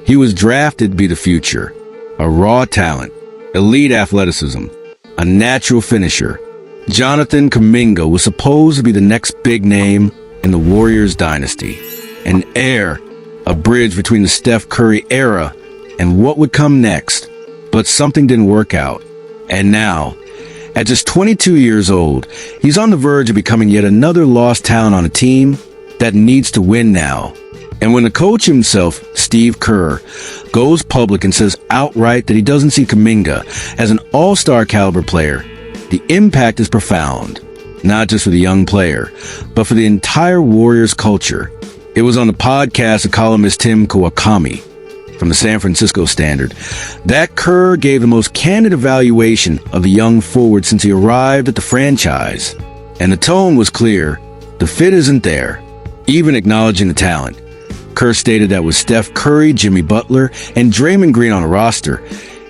He was drafted to be the future, a raw talent, elite athleticism, a natural finisher. Jonathan Kuminga was supposed to be the next big name in the Warriors dynasty, an heir, a bridge between the Steph Curry era and what would come next. But something didn't work out. And now, at just 22 years old, he's on the verge of becoming yet another lost talent on a team that needs to win now. And when the coach himself, Steve Kerr, goes public and says outright that he doesn't see Kuminga as an all-star caliber player, the impact is profound, not just for the young player, but for the entire Warriors culture. It was on the podcast of columnist Tim Kawakami from the San Francisco Standard that Kerr gave the most candid evaluation of the young forward since he arrived at the franchise. And the tone was clear. The fit isn't there, even acknowledging the talent. Kerr stated that with Steph Curry, Jimmy Butler, and Draymond Green on a roster,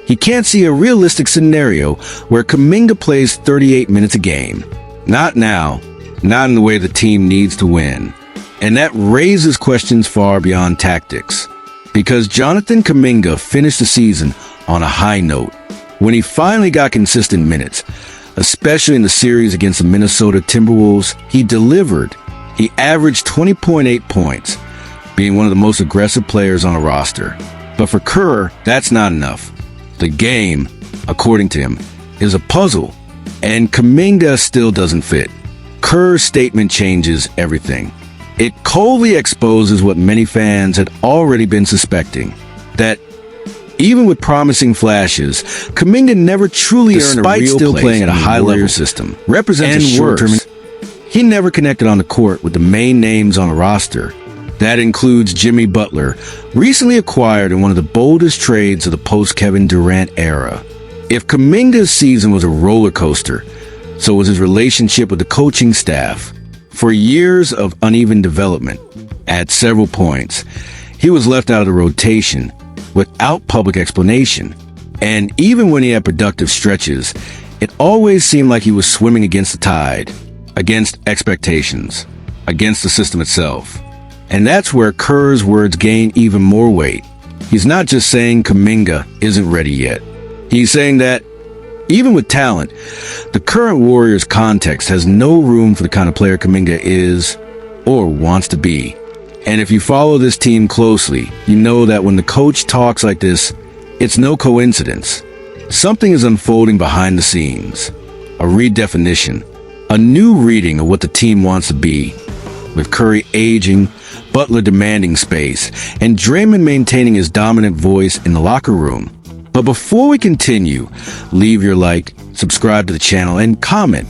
he can't see a realistic scenario where Kuminga plays 38 minutes a game. Not now, not in the way the team needs to win. And that raises questions far beyond tactics. Because Jonathan Kuminga finished the season on a high note. When he finally got consistent minutes, especially in the series against the Minnesota Timberwolves, he delivered. He averaged 20.8 points, being one of the most aggressive players on a roster. But for Kerr, that's not enough. The game, according to him, is a puzzle, and Kuminga still doesn't fit. Kerr's statement changes everything. It coldly exposes what many fans had already been suspecting, that even with promising flashes, Kuminga never truly earned a real still place playing at a high-level system. Represents a short-term. He never connected on the court with the main names on the roster. That includes Jimmy Butler, recently acquired in one of the boldest trades of the post-Kevin Durant era. If Kuminga's season was a roller coaster, so was his relationship with the coaching staff. For years of uneven development, at several points, he was left out of the rotation without public explanation. And even when he had productive stretches, it always seemed like he was swimming against the tide, against expectations, against the system itself. And that's where Kerr's words gain even more weight. He's not just saying Kuminga isn't ready yet. He's saying that even with talent, the current Warriors context has no room for the kind of player Kuminga is or wants to be. And if you follow this team closely, you know that when the coach talks like this, it's no coincidence. Something is unfolding behind the scenes. A redefinition, a new reading of what the team wants to be. With Curry aging, Butler demanding space, and Draymond maintaining his dominant voice in the locker room. But before we continue, leave your like, subscribe to the channel, and comment.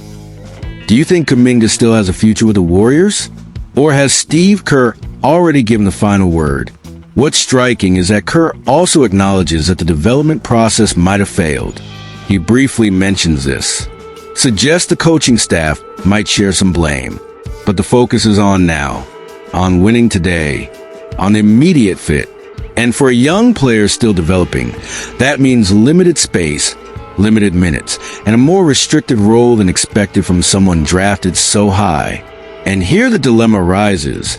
Do you think Kuminga still has a future with the Warriors? Or has Steve Kerr already given the final word? What's striking is that Kerr also acknowledges that the development process might have failed. He briefly mentions this. Suggests the coaching staff might share some blame. But the focus is on now, on winning today, on the immediate fit. And for a young player still developing, that means limited space, limited minutes, and a more restricted role than expected from someone drafted so high. And here the dilemma arises.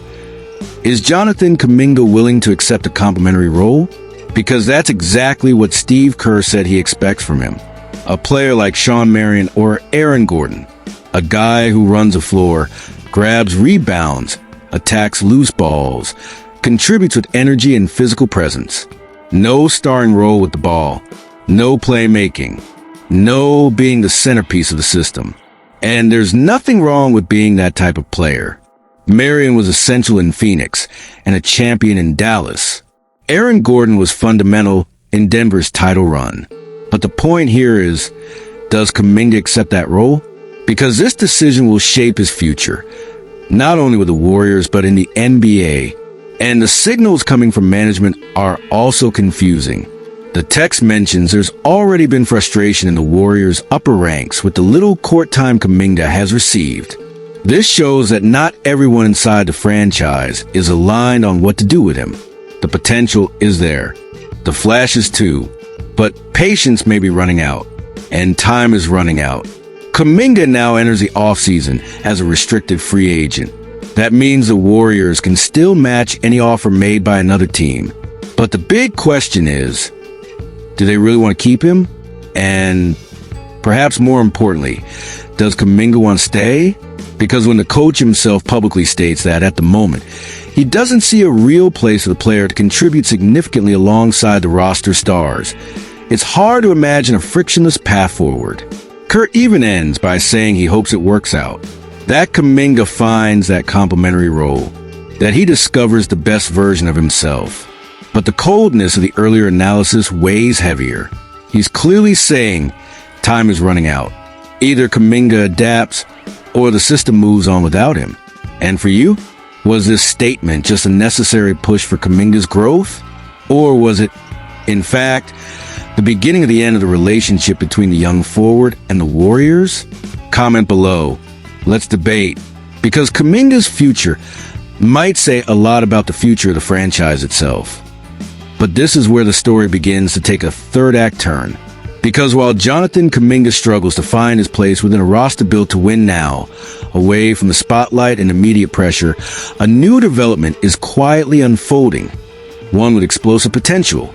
Is Jonathan Kuminga willing to accept a complimentary role? Because that's exactly what Steve Kerr said he expects from him. A player like Shawn Marion or Aaron Gordon. A guy who runs the floor, grabs rebounds, attacks loose balls, contributes with energy and physical presence. No starring role with the ball. No playmaking. No being the centerpiece of the system. And there's nothing wrong with being that type of player. Marion was essential in Phoenix and a champion in Dallas. Aaron Gordon was fundamental in Denver's title run. But the point here is, does Kuminga accept that role? Because this decision will shape his future, not only with the Warriors, but in the NBA. And the signals coming from management are also confusing. The text mentions there's already been frustration in the Warriors' upper ranks with the little court time Kuminga has received. This shows that not everyone inside the franchise is aligned on what to do with him. The potential is there. The flashes too. But patience may be running out. And time is running out. Kuminga now enters the offseason as a restricted free agent. That means the Warriors can still match any offer made by another team. But the big question is, do they really want to keep him? And perhaps more importantly, does Kuminga want to stay? Because when the coach himself publicly states that at the moment, he doesn't see a real place for the player to contribute significantly alongside the roster stars, it's hard to imagine a frictionless path forward. Kerr even ends by saying he hopes it works out, that Kuminga finds that complementary role, that he discovers the best version of himself. But the coldness of the earlier analysis weighs heavier. He's clearly saying time is running out. Either Kuminga adapts or the system moves on without him. And for you, was this statement just a necessary push for Kuminga's growth? Or was it, in fact, the beginning of the end of the relationship between the young forward and the Warriors? Comment below. Let's debate. Because Kuminga's future might say a lot about the future of the franchise itself. But this is where the story begins to take a third act turn. Because while Jonathan Kuminga struggles to find his place within a roster built to win now, away from the spotlight and immediate pressure, a new development is quietly unfolding, one with explosive potential.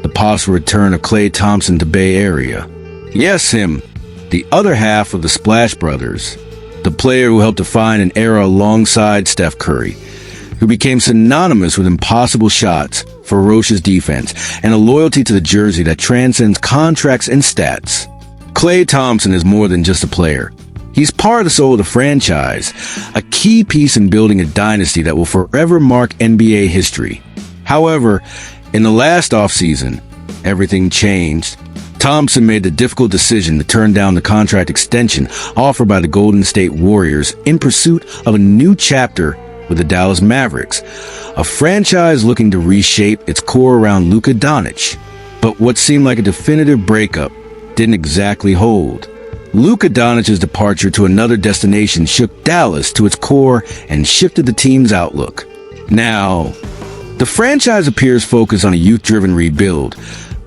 The possible return of Klay Thompson to Bay Area. Yes, him, the other half of the Splash Brothers, the player who helped define an era alongside Steph Curry, who became synonymous with impossible shots, ferocious defense, and a loyalty to the jersey that transcends contracts and stats. Klay Thompson is more than just a player. He's part of the soul of the franchise, a key piece in building a dynasty that will forever mark NBA history. However, in the last offseason, everything changed. Thompson made the difficult decision to turn down the contract extension offered by the Golden State Warriors in pursuit of a new chapter with the Dallas Mavericks, a franchise looking to reshape its core around Luka Doncic. But what seemed like a definitive breakup didn't exactly hold. Luka Doncic's departure to another destination shook Dallas to its core and shifted the team's outlook. Now, the franchise appears focused on a youth-driven rebuild,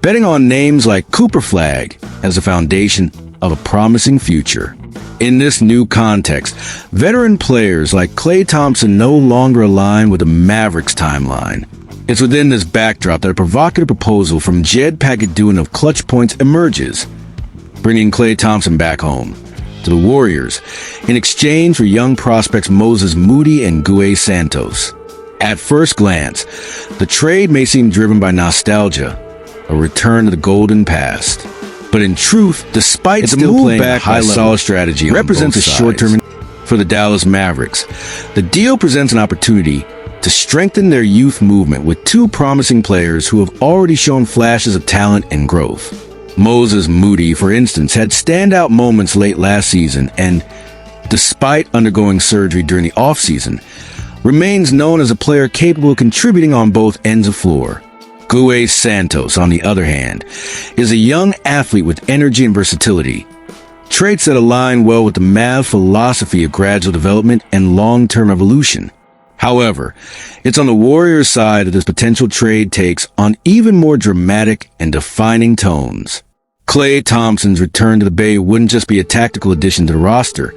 betting on names like Cooper Flag as the foundation of a promising future. In this new context, veteran players like Klay Thompson no longer align with the Mavericks timeline. It's within this backdrop that a provocative proposal from Jed Pagaduin of Clutch Points emerges, bringing Klay Thompson back home to the Warriors in exchange for young prospects Moses Moody and Gue Santos. At first glance, the trade may seem driven by nostalgia, a return to the golden past. But in truth, despite it's still playing back high solid strategy, represents a short-term for the Dallas Mavericks. The deal presents an opportunity to strengthen their youth movement with two promising players who have already shown flashes of talent and growth. Moses Moody, for instance, had standout moments late last season and, despite undergoing surgery during the offseason, remains known as a player capable of contributing on both ends of floor. Gue Santos, on the other hand, is a young athlete with energy and versatility, traits that align well with the Mav philosophy of gradual development and long-term evolution. However, it's on the Warriors' side that this potential trade takes on even more dramatic and defining tones. Klay Thompson's return to the Bay wouldn't just be a tactical addition to the roster.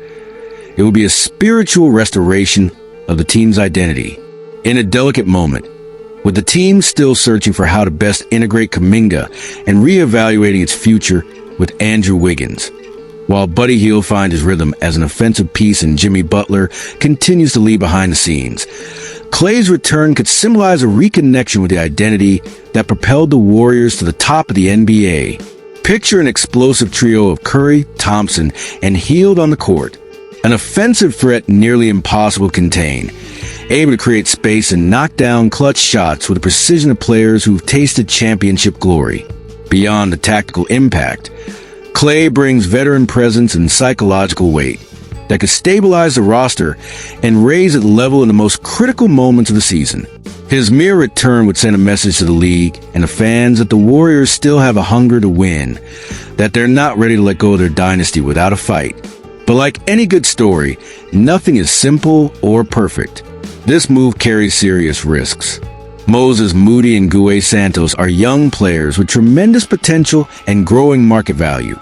It would be a spiritual restoration of the team's identity. In a delicate moment, with the team still searching for how to best integrate Kuminga and reevaluating its future with Andrew Wiggins, while Buddy Hield finds his rhythm as an offensive piece and Jimmy Butler continues to lead behind the scenes, Klay's return could symbolize a reconnection with the identity that propelled the Warriors to the top of the NBA. Picture an explosive trio of Curry, Thompson, and Hield on the court, an offensive threat nearly impossible to contain, able to create space and knock down clutch shots with the precision of players who've tasted championship glory. Beyond the tactical impact, Klay brings veteran presence and psychological weight that could stabilize the roster and raise its level in the most critical moments of the season. His mere return would send a message to the league and the fans that the Warriors still have a hunger to win, that they're not ready to let go of their dynasty without a fight. But like any good story, nothing is simple or perfect. This move carries serious risks. Moses Moody and Gue Santos are young players with tremendous potential and growing market value.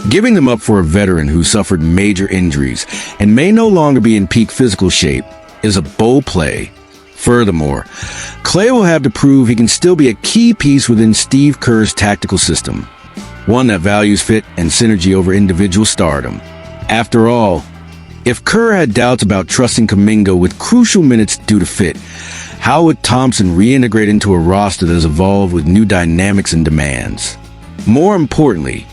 Giving them up for a veteran who suffered major injuries and may no longer be in peak physical shape is a bold play. Furthermore, Klay will have to prove he can still be a key piece within Steve Kerr's tactical system, one that values fit and synergy over individual stardom. After all, if Kerr had doubts about trusting Kuminga with crucial minutes due to fit, how would Thompson reintegrate into a roster that has evolved with new dynamics and demands? More importantly,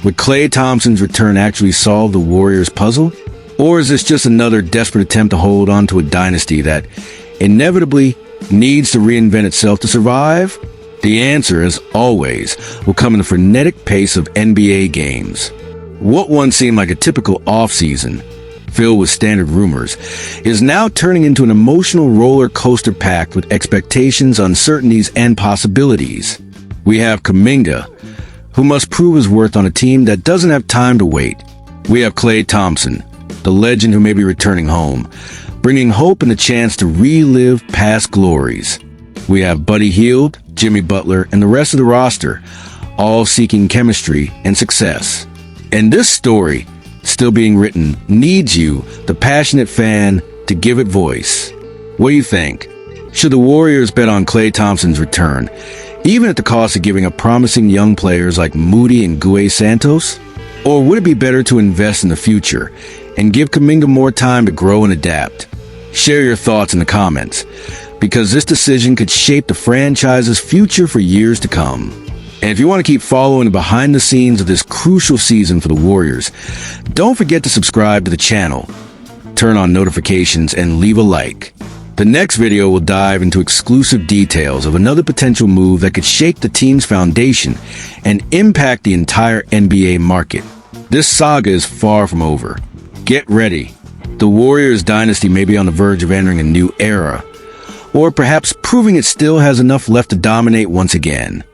would Klay Thompson's return actually solve the Warriors' puzzle? Or is this just another desperate attempt to hold on to a dynasty that inevitably needs to reinvent itself to survive? The answer, as always, will come in the frenetic pace of NBA games. What once seemed like a typical off-season, filled with standard rumors, is now turning into an emotional roller coaster packed with expectations, uncertainties, and possibilities. We have Kuminga, who must prove his worth on a team that doesn't have time to wait. We have Klay Thompson, the legend who may be returning home, bringing hope and a chance to relive past glories. We have Buddy Hield, Jimmy Butler, and the rest of the roster, all seeking chemistry and success. And this story, still being written, needs you, the passionate fan, to give it voice. What do you think? Should the Warriors bet on Klay Thompson's return, even at the cost of giving up promising young players like Moody and Gue Santos? Or would it be better to invest in the future and give Kuminga more time to grow and adapt? Share your thoughts in the comments, because this decision could shape the franchise's future for years to come. And if you want to keep following behind the scenes of this crucial season for the Warriors, don't forget to subscribe to the channel, turn on notifications, and leave a like. The next video will dive into exclusive details of another potential move that could shake the team's foundation and impact the entire NBA market. This saga is far from over. Get ready. The Warriors dynasty may be on the verge of entering a new era, or perhaps proving it still has enough left to dominate once again.